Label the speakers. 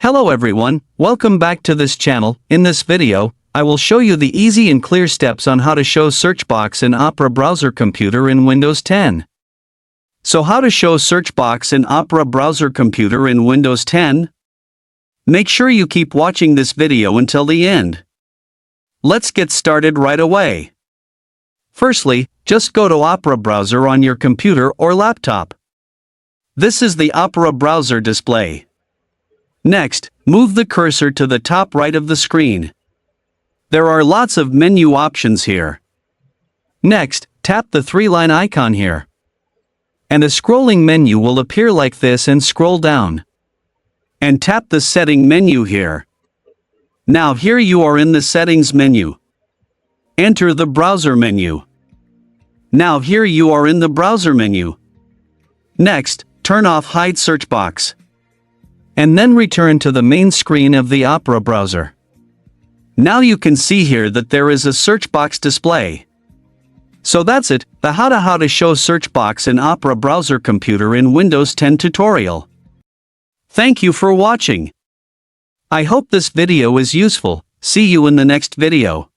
Speaker 1: Hello everyone, welcome back to this channel. In this video, I will show you the easy and clear steps on how to show search box in Opera browser computer in Windows 10. So how to show search box in Opera browser computer in Windows 10? Make sure you keep watching this video until the end. Let's get started right away. Firstly, just go to Opera browser on your computer or laptop. This is the Opera browser display. Next, move the cursor to the top right of the screen. There are lots of menu options here. Next, tap the three-line icon here. And a scrolling menu will appear like this and scroll down. And tap the setting menu here. Now here you are in the settings menu. Enter the browser menu. Now here you are in the browser menu. Next, turn off hide search box. And then return to the main screen of the Opera browser. Now you can see here that there is a search box display. So that's it, the how to show search box in Opera browser computer in Windows 10 tutorial. Thank you for watching. I hope this video is useful. See you in the next video.